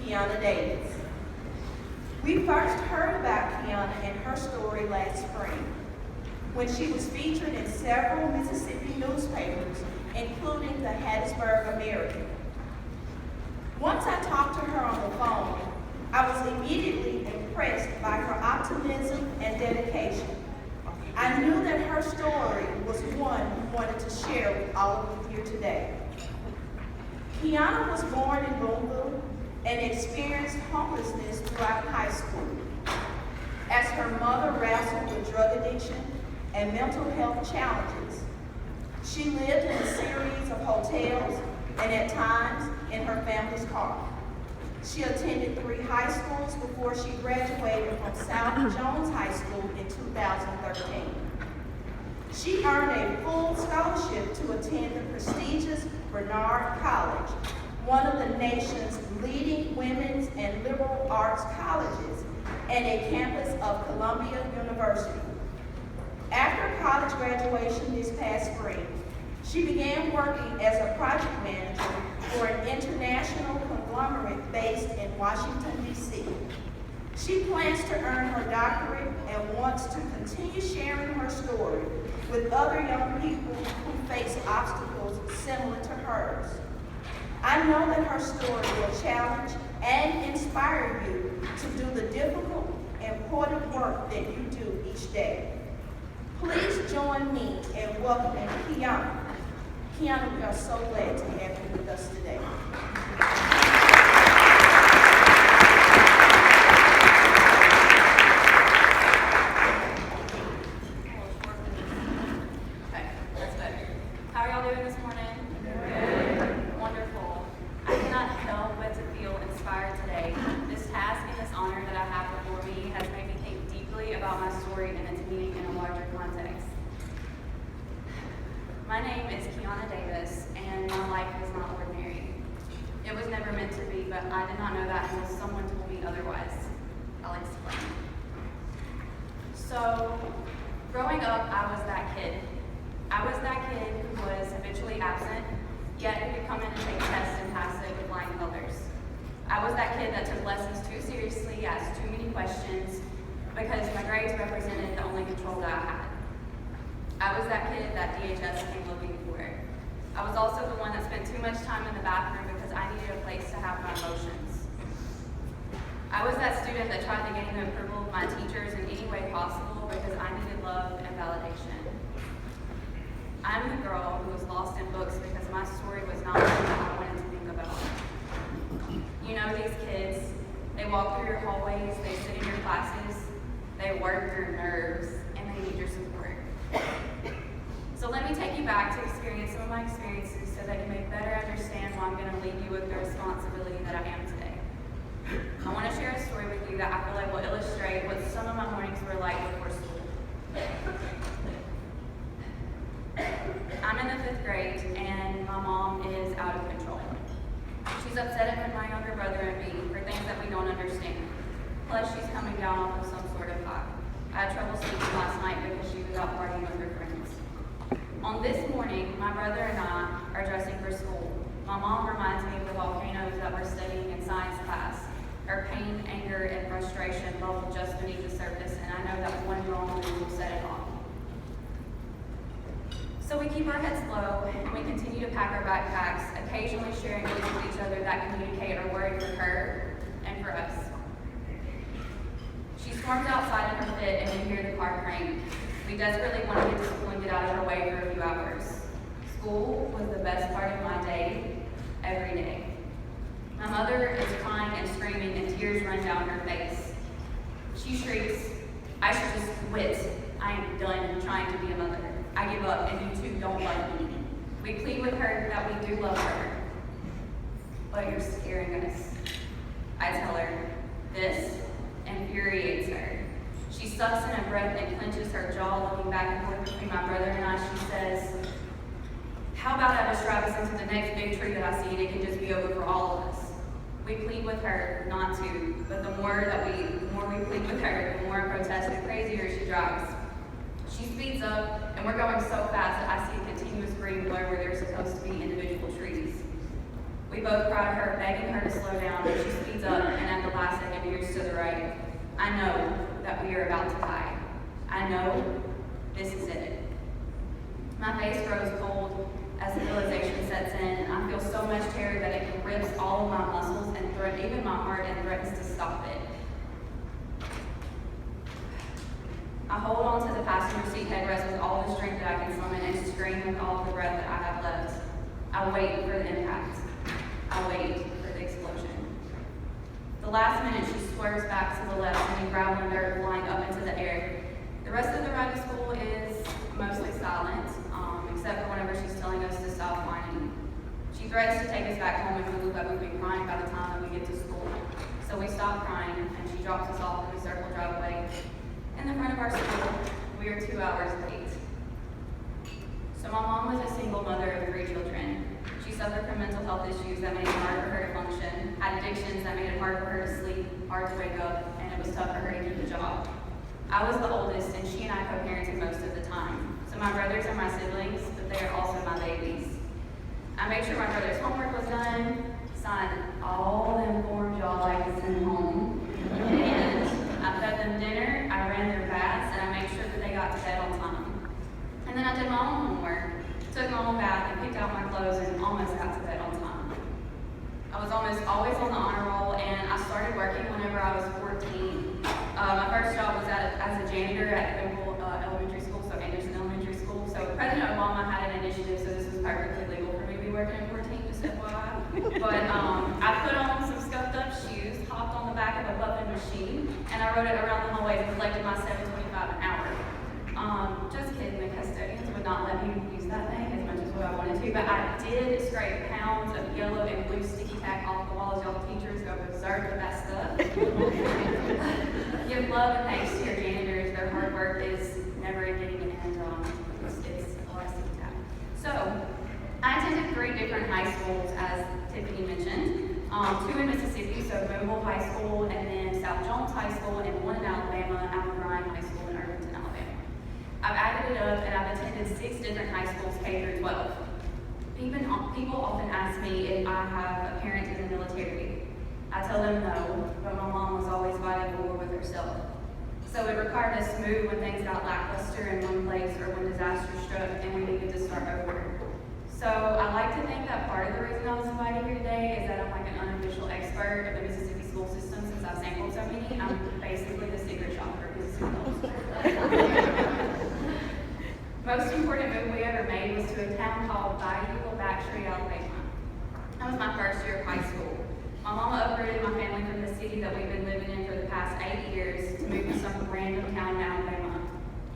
Kiana Davis. We first heard about Kiana and her story last spring, when she was featured in several Mississippi newspapers, including the Hattiesburg American. Once I talked to her on the phone, I was immediately impressed by her optimism and dedication. I knew that her story was one we wanted to share with all of you here today. Kiana was born in Boonville and experienced homelessness throughout high school, as her mother wrestled with drug addiction and mental health challenges. She lived in a series of hotels and at times in her family's car. She attended 3 high schools before she graduated from South Jones High School in 2013. She earned a full scholarship to attend the prestigious Bernard College, one of the nation's leading women's and liberal arts colleges, and a campus of Columbia University. After college graduation this past spring, she began working as a project manager for an international conglomerate based in Washington, D.C. She plans to earn her doctorate and wants to continue sharing her story with other young people who face obstacles similar to hers. I know that her story will challenge and inspire you to do the difficult, important work that you do each day. Please join me in welcoming Kiana. Kiana, we are so glad to have you with us today. Okay, that's better. How are y'all doing this morning? Good. Wonderful. I cannot help but to feel inspired today. This task and this honor that I have before me has made me think deeply about my story and its meaning in a larger context. My name is Kiana Davis, and my life is not ordinary. It was never meant to be, but I did not know that until someone told me otherwise. I'll explain. So, growing up, I was that kid. I was that kid who was habitually absent, yet who could come in and take tests and pass it with flying colors. I was that kid that took lessons too seriously, asked too many questions, because my grades represented the only control that I had. I was that kid that DHS came looking for. I was also the one that spent too much time in the bathroom because I needed a place to have my emotions. I was that student that tried to gain the approval of my teachers in any way possible because I needed love and validation. I'm the girl who was lost in books because my story was not one that I wanted to think about. You know these kids, they walk through your hallways, they sit in your classes, they work your nerves, and they need your support. So let me take you back to experience some of my experiences so that you may better understand why I'm going to leave you with the responsibility that I am today. I want to share a story with you that I feel like will illustrate what some of my mornings were like before school. I'm in the 5th grade and my mom is out of control. She's upset at my younger brother and me for things that we don't understand. Plus she's coming down off of some sort of high. I had trouble sleeping last night because she was out partying with her friends. On this morning, my brother and I are dressing for school. My mom reminds me of the volcanoes that we're studying in science class. Her pain, anger, and frustration bubble just beneath the surface, and I know that one wrong move will set it off. So we keep our heads low, and we continue to pack our backpacks, occasionally sharing words with each other that communicate our worry for her and for us. She storms outside in her fit, and we hear the car crank. We desperately want to get to school and get out of her way for a few hours. School was the best part of my day, every day. My mother is crying and screaming and tears run down her face. She shrieks, "I should just quit. I am done trying to be a mother. I give up and you two don't love me." We plead with her that we do love her. "But you're scaring us," I tell her. This infuriates her. She sucks in a breath and clenches her jaw, looking back and forth between my brother and I. She says, "How about I just drive us into the next big tree that I see and it can just be over for all of us?" We plead with her not to, but the more we plead with her, the more I protest, the crazier she drives. She speeds up, and we're going so fast that I see a continuous green blur where there's supposed to be individual trees. We both cry to her, begging her to slow down, but she speeds up and at the last second veers to the right. I know that we are about to die. I know this is it. My face grows cold as the realization sets in, and I feel so much terror that it rips all of my muscles and even my heart and threatens to stop it. I hold on to the passenger seat headrest with all the strength that I can summon and scream with all of the breath that I have left. I wait for the impact. I wait for the explosion. The last minute, she swerves back to the left, sending gravel and dirt flying up into the air. The rest of the ride to school is mostly silent, except for whenever she's telling us to stop whining. She threatens to take us back home if we look like we'll be crying by the time that we get to school. So we stop crying, and she drops us off in the circle driveway. In the front of our school, we are 2 hours late. So my mom was a single mother of 3 children. She suffered from mental health issues that made it hard for her to function, had addictions that made it hard for her to sleep, hard to wake up, and it was tough for her to keep a job. I was the oldest, and she and I co-parented most of the time. So my brothers are my siblings, but they are also my babies. I made sure my brother's homework was done, signed all them forms y'all like to send home, and I fed them dinner, I ran their baths, and I made sure that they got to bed on time. And then I did my own homework, took my own bath, and picked out my clothes, and almost got to bed on time. I was almost always on the honor roll, and I started working whenever I was 14. My first job was as a janitor at Kimball Elementary School, so Anderson Elementary School. So President Obama had an initiative, so this was perfectly legal for me to be working at 14, just FYI. But I put on some scuffed up shoes, hopped on the back of a buffing machine, and I rode it around the hallways and collected my $7.25 an hour. Just kidding, the custodians would not let me use that thing as much as what I wanted to, but I did scrape pounds of yellow and blue sticky tack off the walls. Y'all teachers go berserk with that stuff. Give love and thanks to your janitors. Their hard work is never ending, and it's a lot of sticky tack. So, I attended 3 different high schools, as Tiffany mentioned. 2 in Mississippi, so Boonville High School, and then South Jones High School, and 1 in Alabama, Allen High School in Irvington, Alabama. I've added it up, and I've attended 6 different high schools, K through 12. People often ask me if I have a parent in the military. I tell them no, but my mom was always fighting the war with herself. So it required us to move when things got lackluster in one place or when disaster struck and we needed to start over. So I like to think that part of the reason I was invited here today is that I'm like an unofficial expert of the Mississippi school system since I've sampled so many. I'm basically the secret shopper of Mississippi schools. Most important move we ever made was to a town called Bayou, Alabama. That was my first year of high school. My mama uprooted my family from the city that we've been living in for the past 8 years to move to some random town in Alabama.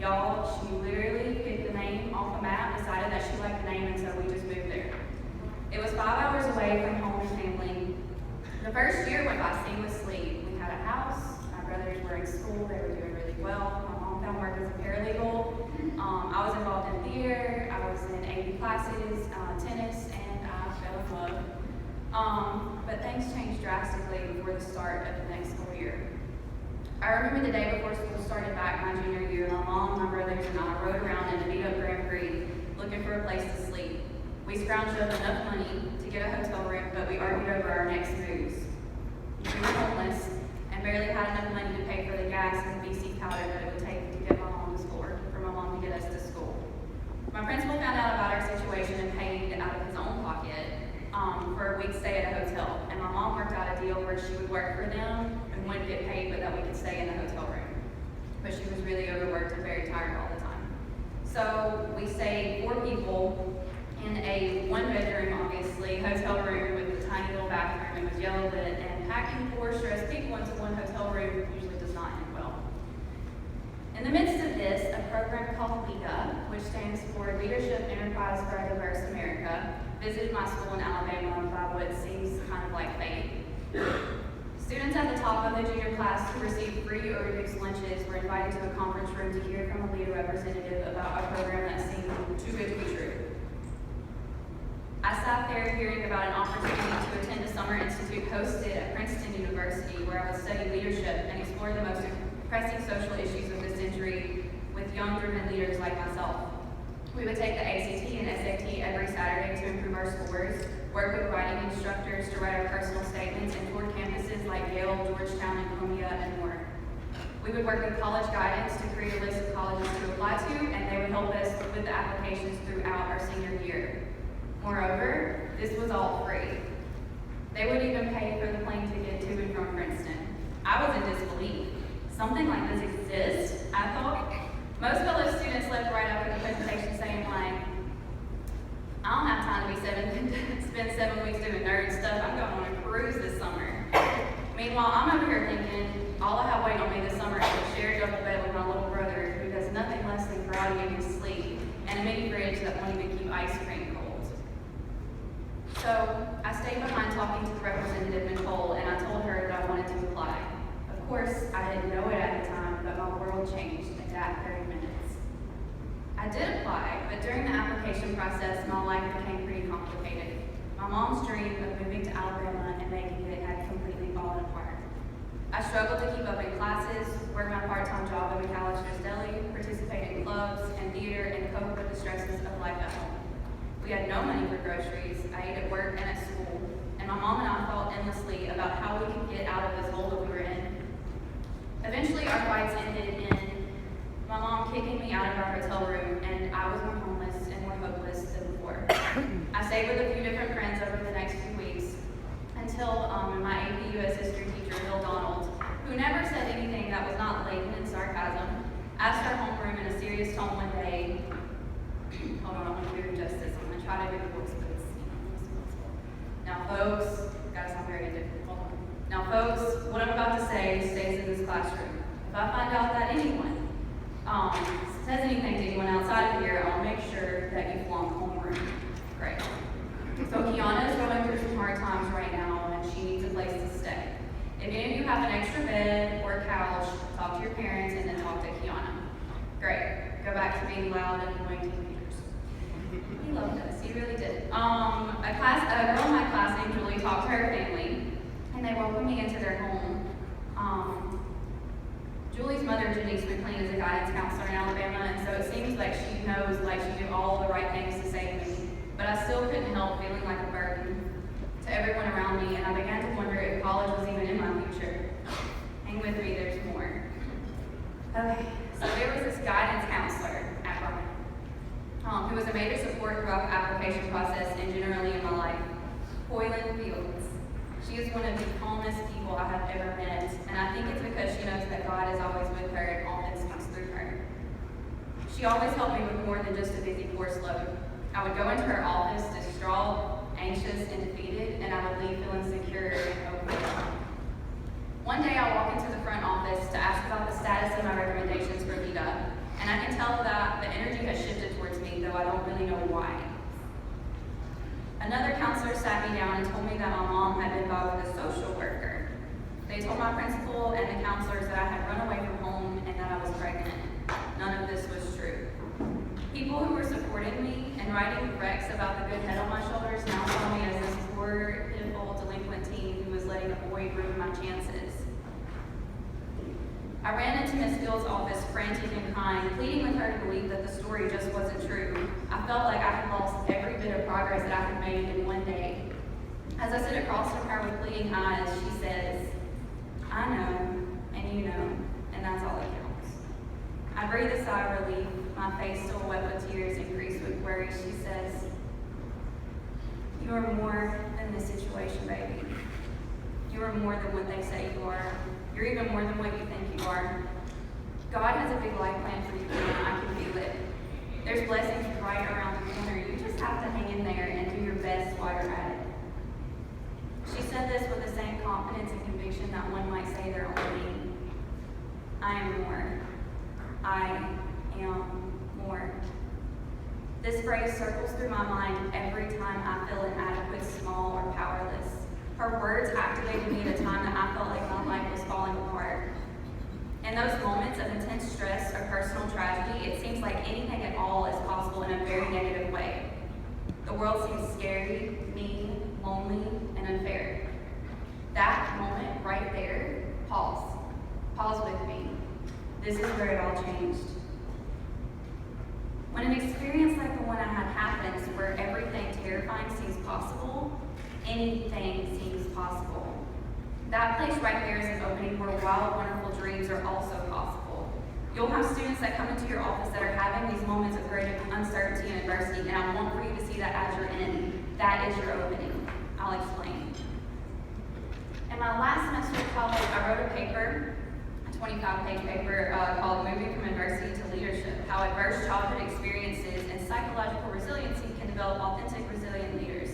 Y'all, she literally picked the name off a map, decided that she liked the name, and so we just moved there. It was 5 hours away from home and family. The first year went by seamlessly. We had a house, my brothers were in school, they were doing really well. My mom found work as a paralegal. I was involved in theater, I was in AP classes, tennis, and I fell in love. But things changed drastically before the start of the next school year. I remember the day before school started back my junior year, my mom, my brothers, and I rode around in a beat-up Grand Prix looking for a place to sleep. We scrounged up enough money to get a hotel room, but we argued over our next moves. We were homeless and barely had enough money to pay for the gas and the BC powder that it would take to get my mom to school, or for my mom to get us to school. My principal found out about our situation and paid out of his own pocket for a week's stay at a hotel. And my mom worked out a deal where she would work for them and wouldn't get paid, but that we could stay in the hotel room. But she was really overworked and very tired all the time. So we stayed 4 people in a 1-bedroom, obviously, hotel room with a tiny little bathroom. It was yellow lit, and packing 4 stressed people into one hotel room usually does not end well. In the midst of this, a program called LEADA, which stands for Leadership Enterprise for a Diverse America, visited my school in Alabama by what seems kind of like fate. Students at the top of the junior class who received free or reduced lunches were invited to a conference room to hear from a LEADA representative about a program that seemed too good to be true. I sat there hearing about an opportunity to attend a summer institute hosted at Princeton University where I would study leadership and explore the most pressing social issues of the century with young, driven leaders like myself. We would take the ACT and SAT every Saturday to improve our scores. work with writing instructors to write our personal statements, and toured campuses like Yale, Georgetown, and Columbia, and more. We would work with college guidance to create a list of colleges to apply to, and they would help us with the applications throughout our senior year. Moreover, this was all free. They would even pay for the plane ticket to and from Princeton. I was in disbelief. Something like this exists, I thought. Most fellow students left right after the presentation saying like, I don't have time to spend 7 weeks doing nerd stuff. I'm going on a cruise this summer. Meanwhile, I'm over here thinking, all I have waiting on me this summer is a shared double bed with my little brother who does nothing less than karate in his sleep, and a mini fridge that won't even keep ice cream cold. So I stayed behind talking to the representative, Nicole, and I told her that I wanted to apply. Of course, I didn't know it at the time, but my world changed in that 30 minutes. I did apply, but during the application process, my life became pretty complicated. My mom's dream of moving to Alabama and making it had completely fallen apart. I struggled to keep up in classes, work my part-time job at McAllister's Deli, participate in clubs and theater, and cope with the stresses of life at home. We had no money for groceries. I ate at work and at school, and my mom and I fought endlessly about how we could get out of this hole that we were in. Eventually, our fights ended in my mom kicking me out of our hotel room, and I was more homeless and more hopeless than before. I stayed with a few different friends over the next few weeks until my AP US history teacher, Bill Donald, who never said anything that was not latent in sarcasm, asked our homeroom in a serious tone one day, hold on, I want to do it justice. I'm going to try to do the voice, but it's, now folks, gotta sound very different, hold on. Now folks, what I'm about to say stays in this classroom. If I find out that anyone says anything to anyone outside of here, I'll make sure that you flunk homeroom. Great. So Kiana is going through some hard times right now, and she needs a place to stay. If any of you have an extra bed or a couch, talk to your parents and then talk to Kiana. Great. Go back to being loud and annoying teenagers. He loved us. He really did. A girl in my class named Julie talked to her family, and they welcomed me into their home. Julie's mother, Janice McLean, is a guidance counselor in Alabama, and so it seems like she knows, like she did all the right things to save me. But I still couldn't help feeling like a burden to everyone around me, and I began to wonder if college was even in my future. Hang with me, there's more. Okay, so there was this guidance counselor at Ryan, who was a major support throughout the application process and generally in my life. Hoyland Fields. She is one of the calmest people I have ever met, and I think it's because she knows that God is always with her and all that speaks through her. She always helped me with more than just a busy course load. I would go into her office distraught, anxious, and defeated, and I would leave feeling secure and hopeful. One day I walk into the front office to ask about the status of my recommendations for VETA, and I can tell that the energy has shifted towards me, though I don't really know why. Another counselor sat me down and told me that my mom had been involved with a social worker. They told my principal and the counselors that I had run away from home and that I was pregnant. None of this was true. People who were supporting me and writing recs about the good head on my shoulders now saw me as this poor, pitiful, delinquent teen who was letting a boy ruin my chances. I ran into Miss Field's office frantic and crying, pleading with her to believe that the story just wasn't true. I felt like I had lost every bit of progress that I had made in one day. As I sit across from her with pleading eyes, she says, I know, and you know, and that's all that counts. I breathe a sigh of relief, my face still wet with tears and creased with worry. She says, you are more than this situation, baby. You are more than what they say you are. You're even more than what you think you are. God has a big life plan for you, and I can feel it. There's blessings right around the corner. You just have to hang in there and do your best while you're at it. She said this with the same confidence and conviction that one might say their own name. I am more. I am more. This phrase circles through my mind every time I feel inadequate, small, or powerless. Her words activated me at a time that I felt like my life was falling apart. In those moments of intense stress or personal tragedy, it seems like anything at all is possible in a very negative way. The world seems scary, mean, lonely, and unfair. That moment right there, pause. Pause with me. This is where it all changed. When an experience like the one I had happens, where everything terrifying seems possible, anything seems possible. That place right there is an opening where wild, wonderful dreams are also possible. You'll have students that come into your office that are having these moments of great uncertainty and adversity, and I want for you to see that as your end. That is your opening. I'll explain. In my last semester of college, I wrote a paper, a 25-page paper called Moving from Adversity to Leadership, How Adverse Childhood Experiences and Psychological Resiliency Can Develop Authentic, Resilient Leaders.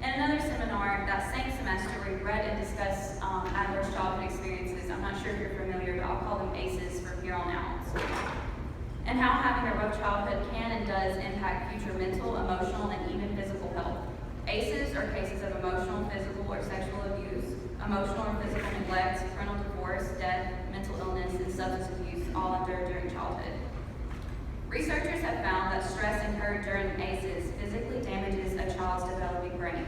In another seminar that same semester, we read and discussed adverse childhood experiences. I'm not sure if you're familiar, but I'll call them ACEs from here on out. And how having a rough childhood can and does impact future mental, emotional, and even physical health. ACEs are cases of emotional, physical, or sexual abuse, emotional or physical neglect, parental divorce, death, mental illness, and substance abuse, all endured during childhood. Researchers have found that stress incurred during ACEs physically damages a child's developing brain.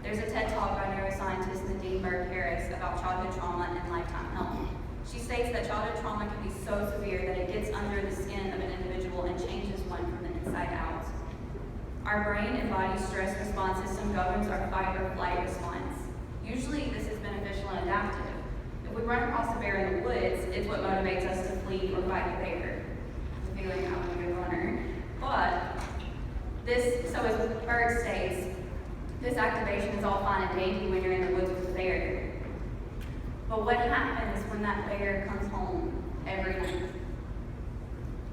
There's a TED Talk by neuroscientist Nadine Burke-Harris about childhood trauma and lifetime health. She states that childhood trauma can be so severe that it gets under the skin of an individual and changes one from the inside out. Our brain and body stress response system governs our fight or flight response. Usually this is beneficial and adaptive. If we run across a bear in the woods, it's what motivates us to flee or fight the bear. Feeling I'm a good runner. But so as Bird states, this activation is all fine and dandy when you're in the woods with the bear. But what happens when that bear comes home every night?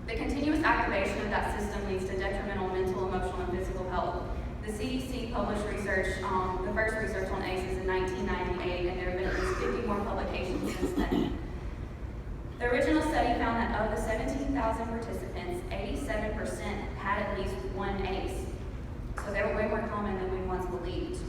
The continuous activation of that system leads to detrimental mental, emotional, and physical health. The CDC published research, the first research on ACEs in 1998, and there have been at least 50 more publications since then. The original study found that of the 17,000 participants, 87% had at least one ACE. So they were way more common than we once believed.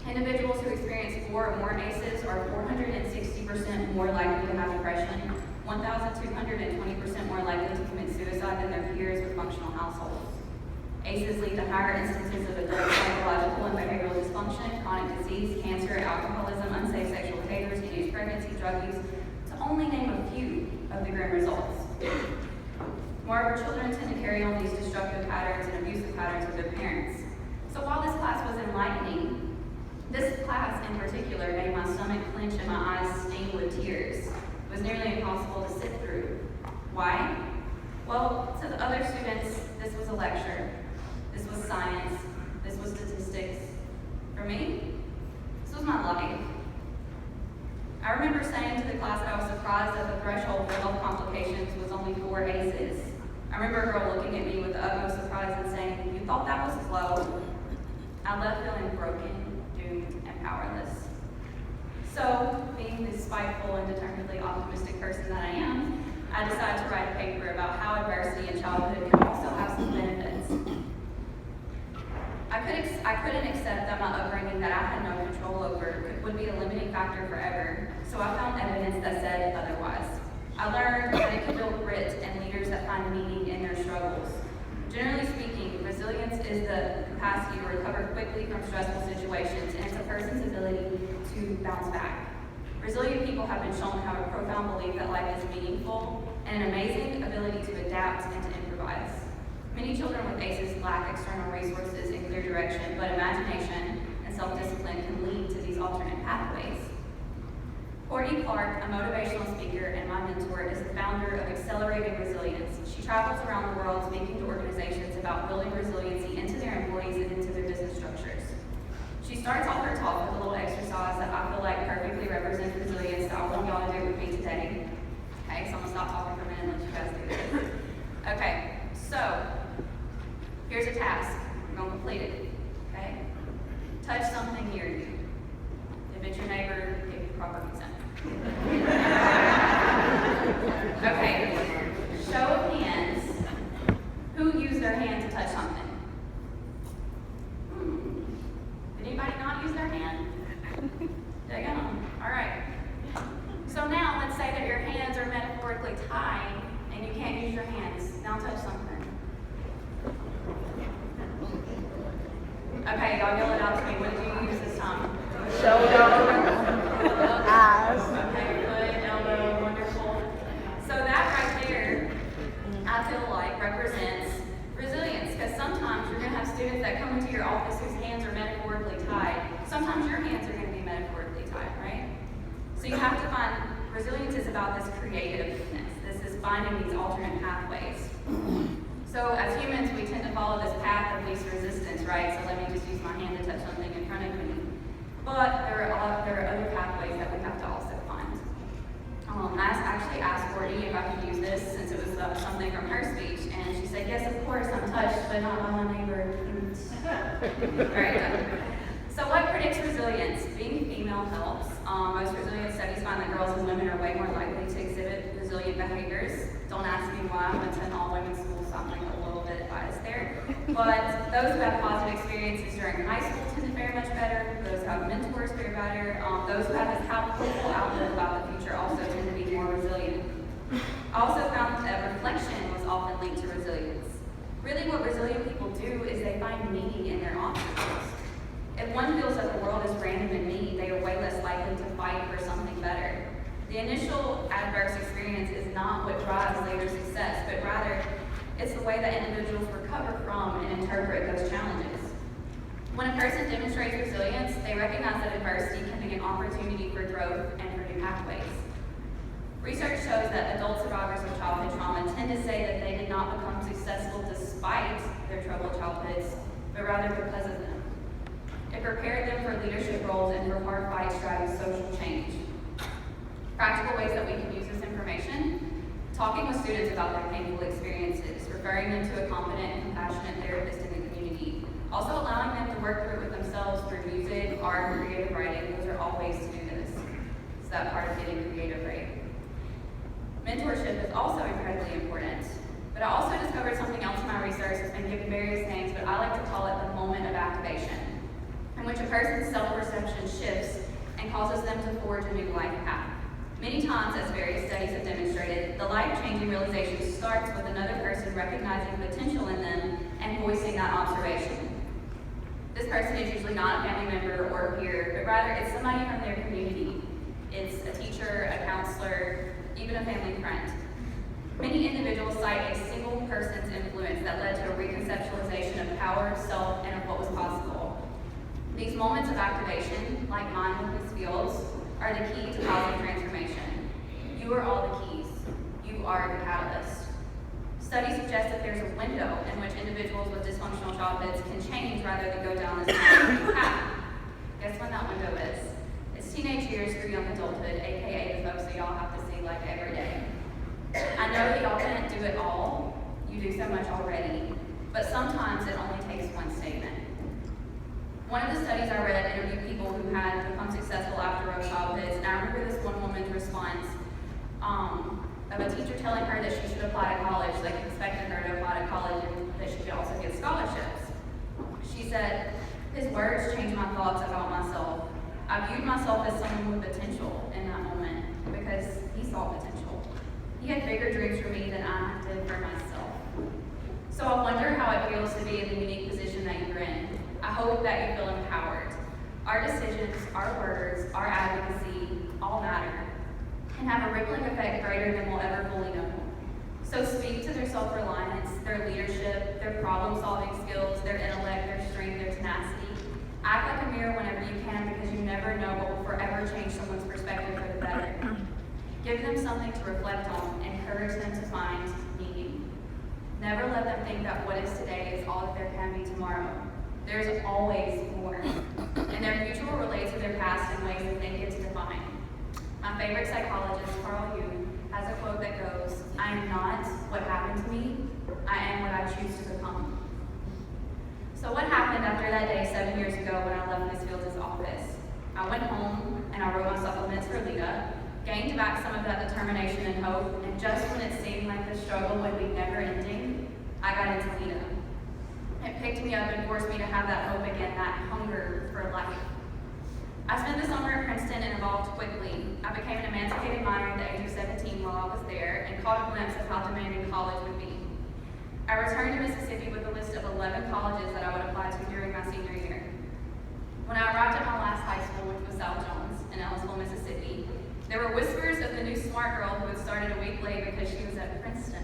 Individuals who experience 4 or more ACEs are 460% more likely to have depression, 1,220% more likely to commit suicide than their peers with functional households. ACEs lead to higher instances of adult psychological and behavioral dysfunction, chronic disease, cancer, alcoholism, unsafe sexual behaviors, teenage pregnancy, drug use, to only name a few of the grim results. Moreover, children tend to carry on these destructive patterns and abusive patterns with their parents. So while this class was enlightening, this class in particular made my stomach clench and my eyes sting with tears. It was nearly impossible to sit through. Why? Well, to the other students, this was a lecture. This was science. This was statistics. For me, this was my life. I remember saying to the class that I was surprised that the threshold for health complications was only 4 ACEs. I remember a girl looking at me with the utmost surprise and saying, "You thought that was low?" I left feeling broken, doomed, and powerless. So, being the spiteful and determinedly optimistic person that I am, I decided to write a paper about how adversity in childhood can also have some benefits. I couldn't accept that my upbringing that I had no control over would be a limiting factor forever, so I found evidence that said otherwise. I learned that it can build grit and leaders that find meaning in their struggles. Generally speaking, resilience is the capacity to recover quickly from stressful situations, and it's a person's ability to bounce back. Resilient people have been shown to have a profound belief that life is meaningful and an amazing ability to adapt and to improvise. Many children with ACEs lack external resources and clear direction, but imagination and self-discipline can lead to these alternate pathways. Courtney Clark, a motivational speaker and my mentor, is the founder of Accelerated Resilience. She travels around the world speaking to organizations about building resiliency into their employees and into their business structures. She starts off her talk with a little exercise that I feel like perfectly represents resilience that I want y'all to do with me today. Okay, so I'm gonna stop talking for a minute and let you guys do this. Okay, so here's a task. You're gonna complete it. Okay? Touch something near you. If it's your neighbor, give you proper consent. Okay, show of hands. Who used their hand to touch something? Did anybody not use their hand? Dig on. All right. So now let's say that your hands are metaphorically tied and you can't use your hands. Now touch something. Okay, y'all yell it out to me. What did you use this time? Shoulder. Eyes. Okay, foot, elbow, wonderful. So that right there, I feel like represents resilience, because sometimes you're going to have students that come into your office whose hands are metaphorically tied. follow this path of least resistance, right? So let me just use my hand to touch something in front of me. But there are other pathways that we have to also find. I actually asked Courtney if I could use this since it was something from her speech, and she said, yes, of course, I'm touched, but not by my neighbor. All right, done. So what predicts resilience? Being female helps. Most resilience studies find that girls and women are way more likely to exhibit resilient behaviors. Don't ask me why. I went to an all-women school, so I'm like a little bit biased there. But those who have positive experiences during high school tend to fare much better. Those who have mentors fare better. Those who have this hopeful outlook about the future also tend to be more resilient. I also found that reflection was often linked to resilience. Really what resilient people do is they find meaning in their obstacles. If one feels that the world is random and mean, they are way less likely to fight for something better. The initial adverse experience is not what drives later success, but rather it's the way that individuals recover from and interpret those challenges. When a person demonstrates resilience, they recognize that adversity can be an opportunity for growth and for new pathways. Research shows that adult survivors of childhood trauma tend to say that they did not become successful despite their troubled childhoods, but rather because of them. It prepared them for leadership roles and for hard fights driving social change. Practical ways that we can use this information: talking with students about their painful experiences, referring them to a competent and compassionate therapist in the community, also allowing them to work through it with themselves through music, art, and creative writing. Those are all ways to do this. It's that part of getting creative, right? Mentorship is also incredibly important. But I also discovered something else in my research that's been given various names, but I like to call it the moment of activation, in which a person's self-perception shifts and causes them to forge a new life path. Many times, as various studies have demonstrated, the life-changing realization starts with another person recognizing potential in them and voicing that observation. This person is usually not a family member or a peer, but rather it's somebody from their community. It's a teacher, a counselor, even a family friend. Many individuals cite a single person's influence that led to a reconceptualization of power, self, and of what was possible. These moments of activation, like mine with Ms. Fields, are the key to positive transformation. You are all the keys. You are the catalyst. Studies suggest that there's a window in which individuals with dysfunctional childhoods can change rather than go down this path. Guess when that window is? It's teenage years through young adulthood, aka the folks that y'all have to see like every day. I know that y'all can't do it all. You do so much already. But sometimes it only takes one statement. One of the studies I read interviewed people who had become successful after rough childhoods, and I remember this one woman's response of a teacher telling her that she should apply to college, like expecting her to apply to college and that she could also get scholarships. She said, his words changed my thoughts about myself. I viewed myself as someone with potential in that moment because he saw potential. He had bigger dreams for me than I did for myself. So I wonder how it feels to be in the unique position that you're in. I hope that you feel empowered. Our decisions, our words, our advocacy all matter and have a rippling effect greater than we'll ever fully know. So speak to their self-reliance, their leadership, their problem-solving skills, their intellect, their strength, their tenacity. Act like a mirror whenever you can because you never know what will forever change someone's perspective for the better. Give them something to reflect on, encourage them to find meaning. Never let them think that what is today is all that there can be tomorrow. There's always more. And their future will relate to their past in ways that they get to define. My favorite psychologist, Carl Jung, has a quote that goes, I am not what happened to me, I am what I choose to become. So what happened after that day 7 years ago when I left Ms. Fields' office? I went home and I wrote my supplements for Lita, gained back some of that determination and hope, and just when it seemed like the struggle would be never ending, I got into Lita. It picked me up and forced me to have that hope again, that hunger for life. I spent the summer at Princeton and evolved quickly. I became an emancipated minor at the age of 17 while I was there and caught a glimpse of how demanding college would be. I returned to Mississippi with a list of 11 colleges that I would apply to during my senior year. When I arrived at my last high school, which was South Jones in Ellisville, Mississippi, there were whispers of the new smart girl who had started a week late because she was at Princeton.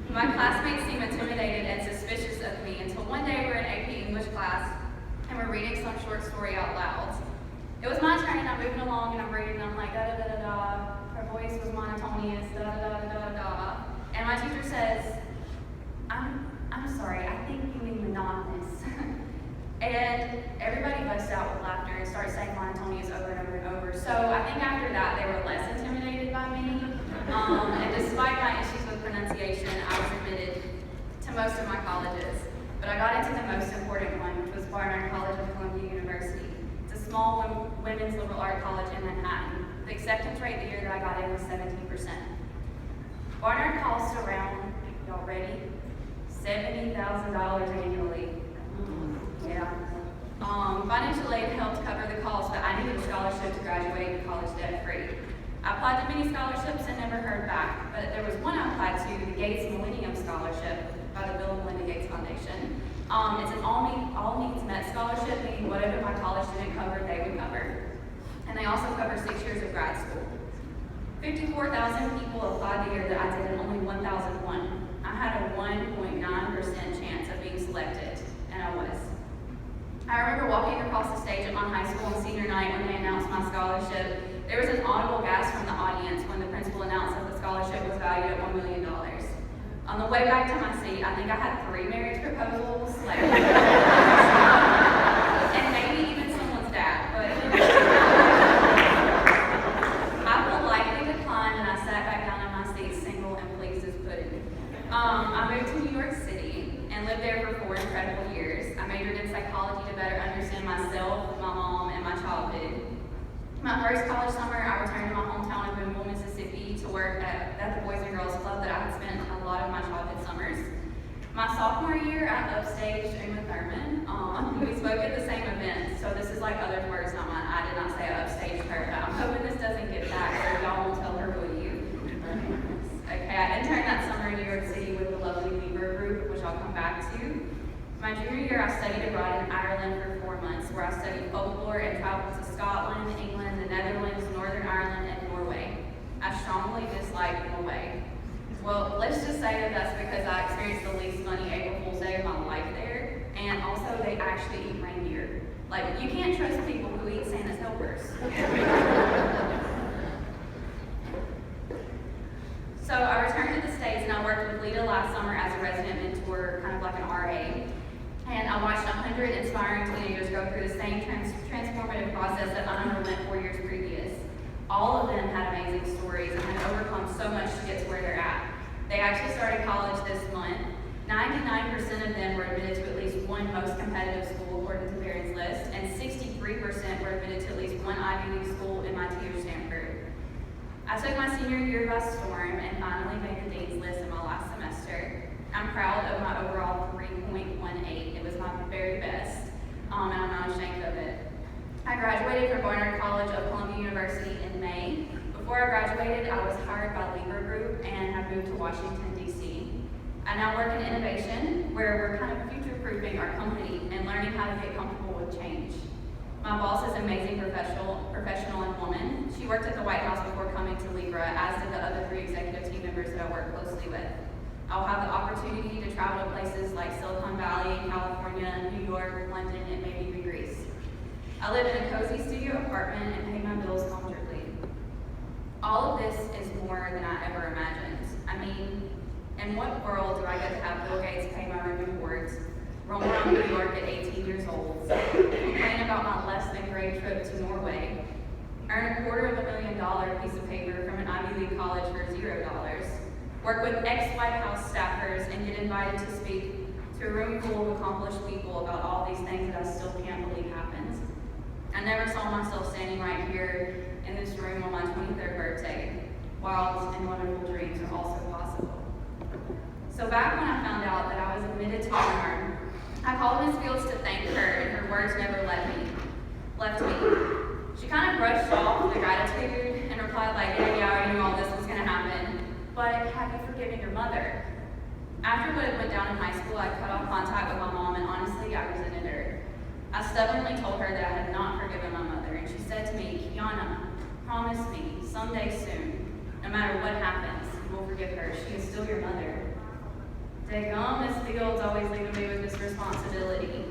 My classmates seemed intimidated and suspicious of me until one day we were in AP English class and we're reading some short story out loud. It was my turn and I'm moving along and I'm reading and I'm like, da da da da da. Her voice was monotonous, da da da da da da. And my teacher says, I'm sorry, I think you mean most of my colleges, but I got into the most important one, which was Barnard College of Columbia University. It's a small women's liberal arts college in Manhattan. The acceptance rate the year that I got in was 17%. Barnard costs around, y'all ready? $70,000 annually. Yeah. Financial aid helped cover the cost, but I needed a scholarship to graduate college debt-free. I applied to many scholarships and never heard back, but there was one I applied to, the Gates Millennium Scholarship by the Bill and Melinda Gates Foundation. It's an all needs met scholarship, meaning whatever my college didn't cover, they would cover. And they also cover 6 years of grad school. 54,000 people applied the year that I did, and only 1,001. I had a 1.9% chance of being selected, and I was. I remember walking across the stage at my high school on senior night when they announced my scholarship. There was an audible gasp from the audience when the principal announced that the scholarship was valued at $1 million. On the way back to my seat, I think I had 3 marriage proposals, like, and maybe even someone's dad, but I politely declined and I sat back down in my seat, single and pleased as pudding. I moved to New York City and lived there for 4 incredible years. I majored in psychology to better understand myself, my mom, and my childhood. My first college summer, I returned to my hometown of Boonville, Mississippi to work at the Boys and Girls Club that I had spent a lot of my childhood summers. My sophomore year, I upstaged Uma Thurman. We spoke at the same event, so this is like other words, not mine. I did not say I upstaged her, but I'm hoping this doesn't get back so y'all won't tell her, will you? Okay, I interned that summer in New York City with the lovely Weaver group, which I'll come back to. My junior year, I studied abroad in Ireland for 4 months, where I studied folklore and traveled to Scotland, England, the Netherlands, Northern Ireland, and Norway. I strongly dislike Norway. Well, let's just say that that's because I experienced the least funny April Fool's Day of my life there, and also they actually eat reindeer. Like, you can't trust people who eat Santa's helpers. So I returned to the States and I worked with Lita last summer as a resident mentor, kind of like an RA. And I watched 100 inspiring teenagers go through the same transformative process that I underwent 4 years previous. All of them had amazing stories and had overcome so much to get to where they're at. They actually started college this month. 99% of them were admitted to at least one most competitive school according to Barron's list, and 63% were admitted to at least one Ivy League school, MIT or Stanford. I took my senior year by storm and finally made the dean's list in my last semester. I'm proud of my overall 3.18. It was my very best, and I'm not ashamed of it. I graduated from Barnard College of Columbia University in May. Before I graduated, I was hired by Lever Group and have moved to Washington, D.C. I now work in innovation, where we're kind of future-proofing our company and learning how to get comfortable with change. My boss is an amazing professional and woman. She worked at the White House before coming to Libra, as did the other 3 executive team members that I work closely with. I'll have the opportunity to travel to places like Silicon Valley, California, New York, London, and maybe even Greece. I live in a cozy studio apartment and pay my bills comfortably. All of this is more than I ever imagined. I mean, in what world do I get to have Bill Gates pay my room and boards, roam around New York at 18 years old, complain about my less than great trip to Norway, earn $250,000 piece of paper from an Ivy League college for $0, work with ex-White House staffers, and get invited to speak to a room full of accomplished people about all these things that I still can't believe happened. I never saw myself standing right here in this room on my 23rd birthday. Wild and wonderful dreams are also possible. So back when I found out that I was admitted to Barnard, I called Ms. Fields to thank her, and her words never left me. She kind of brushed off the gratitude and replied like, yeah, I already knew all this was going to happen, but have you forgiven your mother? After what had went down in high school, I cut off contact with my mom, and honestly, I resented her. I stubbornly told her that I had not forgiven my mother, and she said to me, Kiana, promise me, someday soon, no matter what happens, you will forgive her. She is still your mother. Daggum, Miss Fields always leaving me with this responsibility.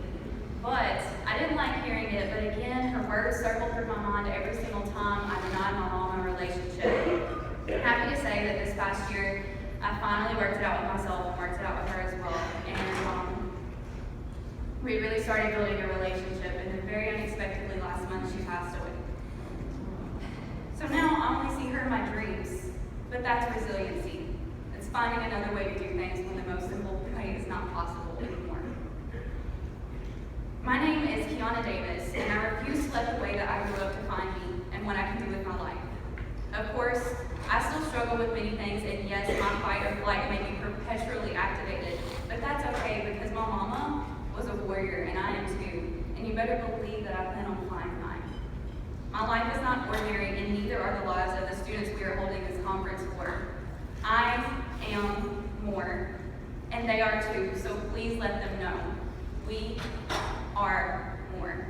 But I didn't like hearing it, but again, her words circled through my mind every single time I denied my mom a relationship. I'm happy to say that this past year, I finally worked it out with myself and worked it out with her as well. And we really started building a relationship, and then very unexpectedly last month, she passed away. So now I only see her in my dreams, but that's resiliency. It's finding another way to do things when the most simple way is not not possible anymore. My name is Kiana Davis, and I refuse to let the way that I grew up define me and what I can do with my life. Of course, I still struggle with many things, and yes, my fight or flight may be perpetually activated, but that's okay because my mama was a warrior, and I am too, and you better believe that I plan on flying high. My life is not ordinary, and neither are the lives of the students we are holding this conference for. I am more, and they are too, so please let them know. We are more.